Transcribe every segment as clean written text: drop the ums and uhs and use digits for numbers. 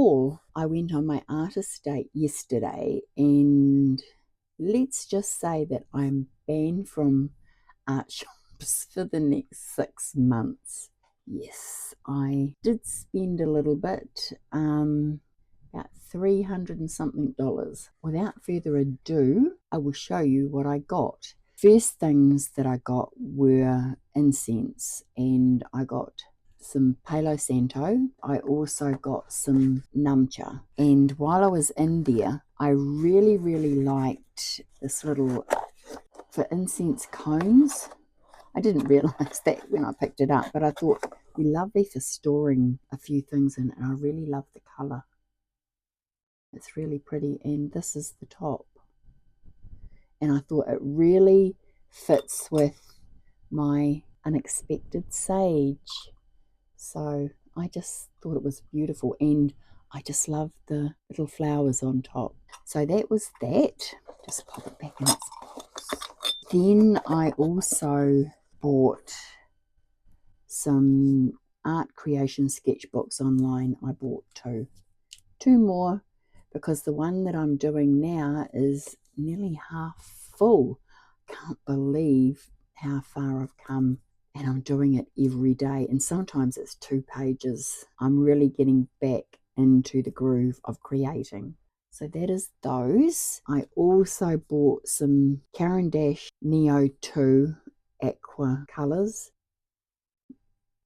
haul. I went on my artist date yesterday, and let's just say that I'm banned from art shops for the next 6 months. Yes, I did spend a little bit, about $300 and something. Without further ado, I will show you what I got. First things that I got were incense, and I got some Palo Santo. I also got some Namcha. And while I was in there, I really liked this little, for incense cones. I didn't realize that when I picked it up, but I thought it'd be lovely for storing a few things in it, and I really love the color. It's really pretty, and this is the top. And I thought it really fits with my unexpected sage. So I just thought it was beautiful, and I just love the little flowers on top. So that was that. Just pop it back in its box. Then I also bought some art creation sketchbooks online. I bought two more, because the one that I'm doing now is nearly half full. Can't believe how far I've come, and I'm doing it every day, and sometimes it's 2 pages. I'm really getting back into the groove of creating. So that is those. I also bought some Caran d'Ache Neo 2 aqua colours.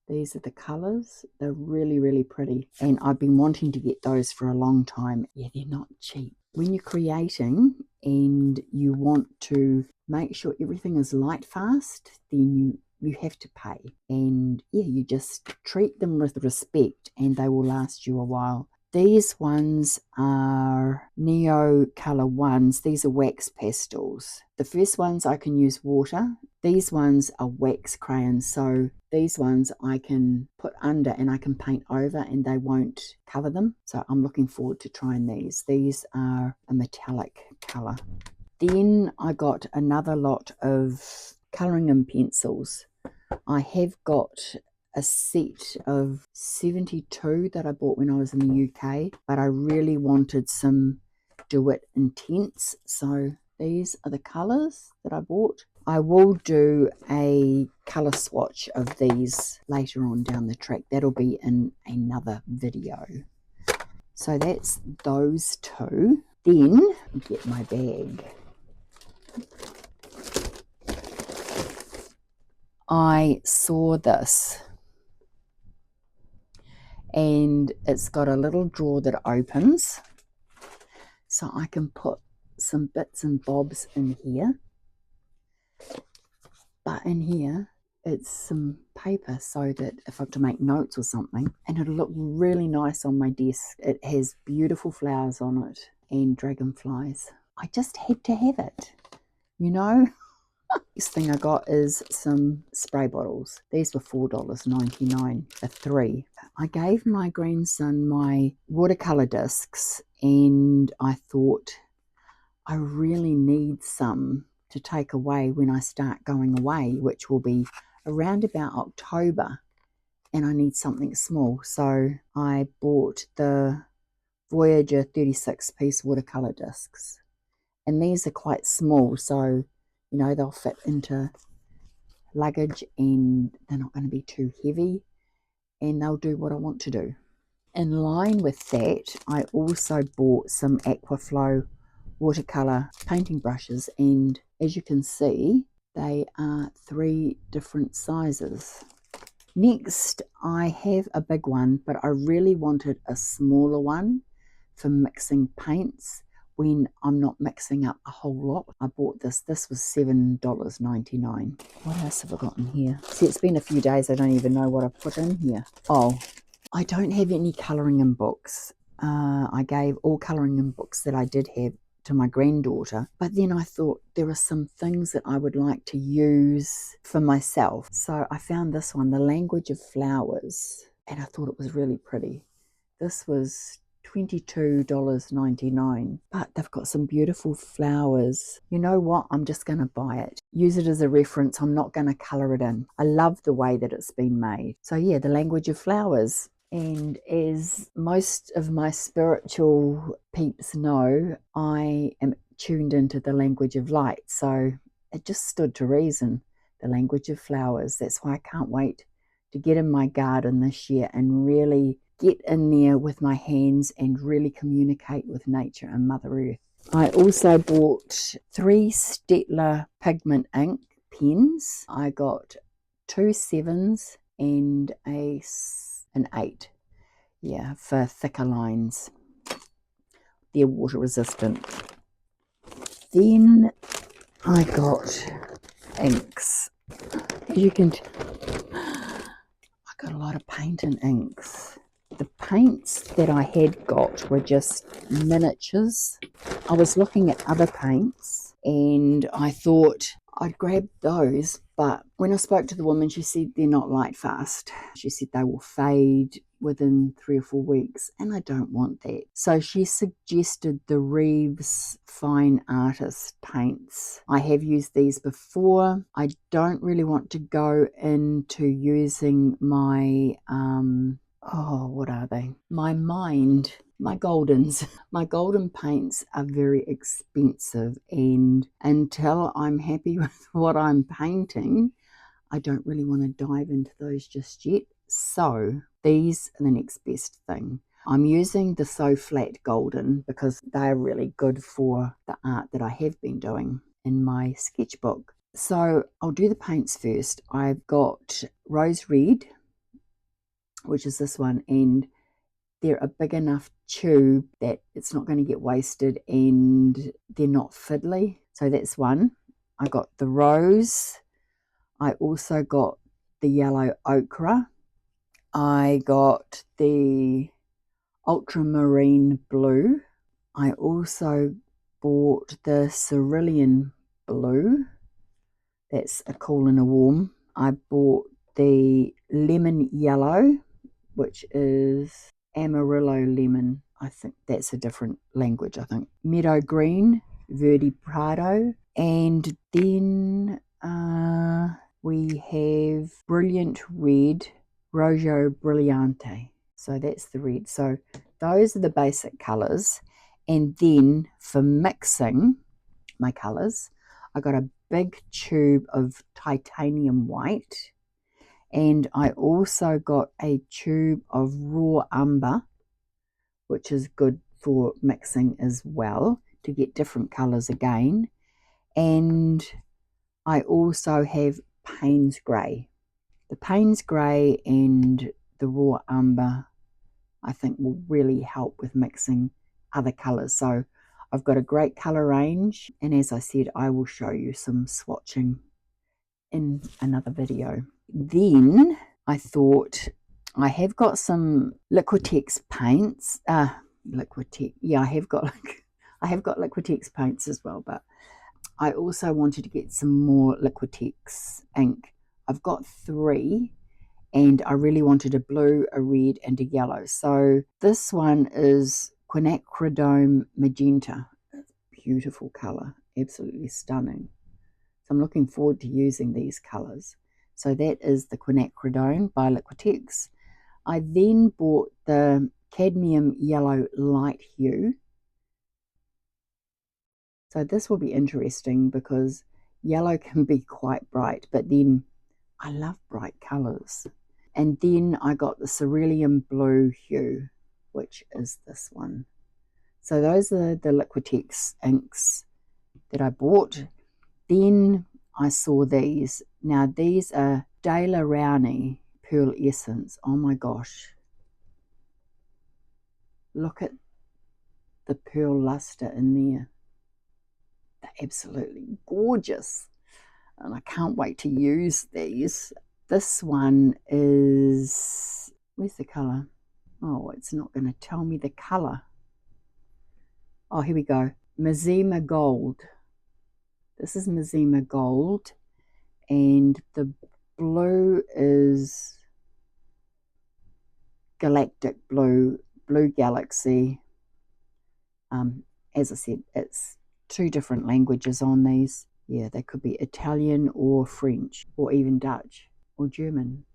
These are the colours. They're really pretty, and I've been wanting to get those for a long time. Yeah, they're not cheap. When you're creating and you want to make sure everything is light fast, then you have to pay. And yeah, you just treat them with respect, and they will last you a while. These ones are Neo Color ones. These are wax pastels. The first ones I can use water. These ones are wax crayons. So these ones I can put under and I can paint over, and they won't cover them. So I'm looking forward to trying these. These are a metallic color. Then I got another lot of colouring in pencils. I have got a set of 72 that I bought when I was in the UK, but I really wanted some Do It Intense. So these are the colours that I bought. I will do a colour swatch of these later on down the track. That'll be in another video. So that's those two. Then get my bag. I saw this, and it's got a little drawer that opens, so I can put some bits and bobs in here. But in here, it's some paper, so that if I have to make notes or something, and it'll look really nice on my desk. It has beautiful flowers on it and dragonflies. I just had to have it, you know. Next thing I got is some spray bottles. These were $4.99 for 3. I gave my grandson my watercolor discs, and I thought I really need some to take away when I start going away, which will be around about October, and I need something small. So I bought the Voyager 36-piece watercolor discs, and these are quite small, so you know, they'll fit into luggage, and they're not going to be too heavy, and they'll do what I want to do. In line with that, I also bought some Aquaflow watercolor painting brushes, and as you can see, they are 3 different sizes. Next, I have a big one, but I really wanted a smaller one for mixing paints when I'm not mixing up a whole lot. I bought this. This was $7.99. What else have I got in here? See, it's been a few days. I don't even know what I put in here. Oh, I don't have any colouring in books. I gave all colouring in books that I did have to my granddaughter, but then I thought there are some things that I would like to use for myself. So I found this one, The Language of Flowers, and I thought it was really pretty. This was $22.99, but they've got some beautiful flowers. You know what? I'm just going to buy it. Use it as a reference. I'm not going to colour it in. I love the way that it's been made. So yeah, The Language of Flowers. And as most of my spiritual peeps know, I am tuned into the language of light. So it just stood to reason, the language of flowers. That's why I can't wait to get in my garden this year and really get in there with my hands and really communicate with nature and Mother Earth. I also bought 3 Staedtler pigment ink pens. I got 2 7s and an 8, yeah, for thicker lines. They're water resistant. Then I got inks. As you can I got a lot of paint and inks. The paints that I had got were just miniatures. I was looking at other paints and I thought I'd grab those, but when I spoke to the woman, she said they're not light fast. She said they will fade within 3 or 4 weeks, and I don't want that. So she suggested the Reeves Fine Artist paints. I have used these before. I don't really want to go into using my what are they? My Goldens. My golden paints are very expensive, and until I'm happy with what I'm painting, I don't really want to dive into those just yet. So these are the next best thing. I'm using the So Flat Golden because they're really good for the art that I have been doing in my sketchbook. So I'll do the paints first. I've got Rose Red, which is this one, and they're a big enough tube that it's not going to get wasted and they're not fiddly. So that's one. I got the rose. I also got the yellow ochre. I got the ultramarine blue. I also bought the cerulean blue. That's a cool and a warm. I bought the lemon yellow, which is Amarillo lemon. I think that's a different language, I think. Meadow green, Verde Prado. And then we have brilliant red, Rojo Brillante. So that's the red. So those are the basic colours. And then for mixing my colours, I got a big tube of titanium white. And I also got a tube of raw umber, which is good for mixing as well to get different colours again. And I also have Payne's Grey. The Payne's Grey and the raw umber, I think, will really help with mixing other colours. So I've got a great colour range. And as I said, I will show you some swatching in another video. Then I thought I have got some Liquitex paints. Liquitex. Yeah, I have got Liquitex paints as well, but I also wanted to get some more Liquitex ink. I've got 3, and I really wanted a blue, a red, and a yellow. So this one is Quinacridone Magenta. It's a beautiful colour, absolutely stunning. So I'm looking forward to using these colours. So that is the Quinacridone by Liquitex. I then bought the Cadmium Yellow Light Hue. So this will be interesting because yellow can be quite bright, but then I love bright colours. And then I got the Cerulean Blue Hue, which is this one. So those are the Liquitex inks that I bought. Then I saw these. Now these are Daler-Rowney Pearl Essence. Oh my gosh. Look at the pearl luster in there. They're absolutely gorgeous. And I can't wait to use these. This one is, where's the colour? Oh, it's not going to tell me the colour. Oh, here we go. Mazima Gold. This is Mazima Gold. And the blue is Galactic Blue, Blue Galaxy. As I said, it's 2 different languages on these. Yeah, they could be Italian or French or even Dutch or German.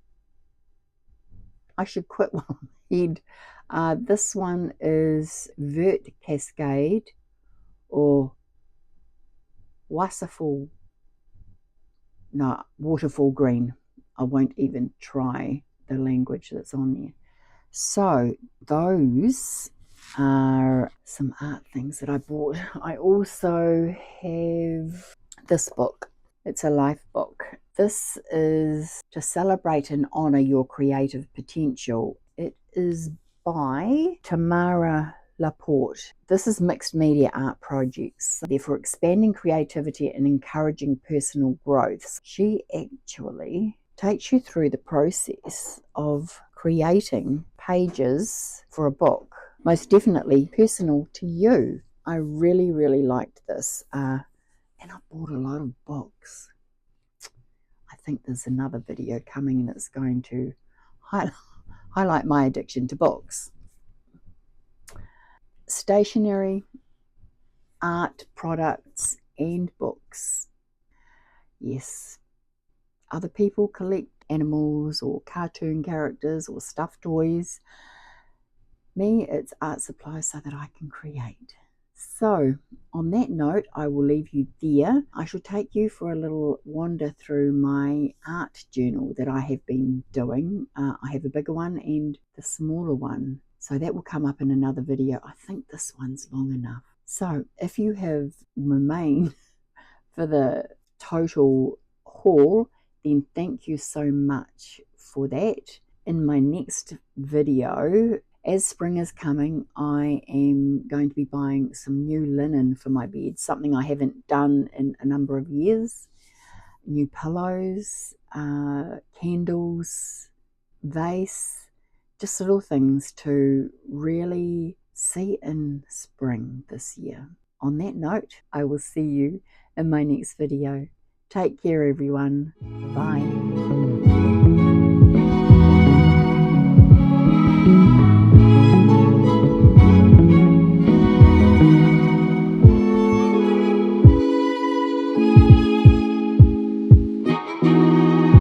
I should quit while I'm ahead. This one is Vert Cascade, or Waterfall Green. I won't even try the language that's on there. So those are some art things that I bought. I also have this book. It's a life book. This is to celebrate and honor your creative potential. It is by Tamara Laporte. This is mixed media art projects. Therefore, expanding creativity and encouraging personal growth. She actually takes you through the process of creating pages for a book, most definitely personal to you. I really, really liked this. And I bought a lot of books. I think there's another video coming that's going to highlight my addiction to books. Stationery, art products, and books. Yes, other people collect animals or cartoon characters or stuffed toys. Me, it's art supplies so that I can create. So on that note, I will leave you there. I shall take you for a little wander through my art journal that I have been doing. I have a bigger one and the smaller one. So that will come up in another video. I think this one's long enough. So if you have remained for the total haul, then thank you so much for that. In my next video, as spring is coming, I am going to be buying some new linen for my bed, something I haven't done in a number of years. New pillows, candles, vase, just little things to really see in spring this year. On that note, I will see you in my next video. Take care, everyone. Bye.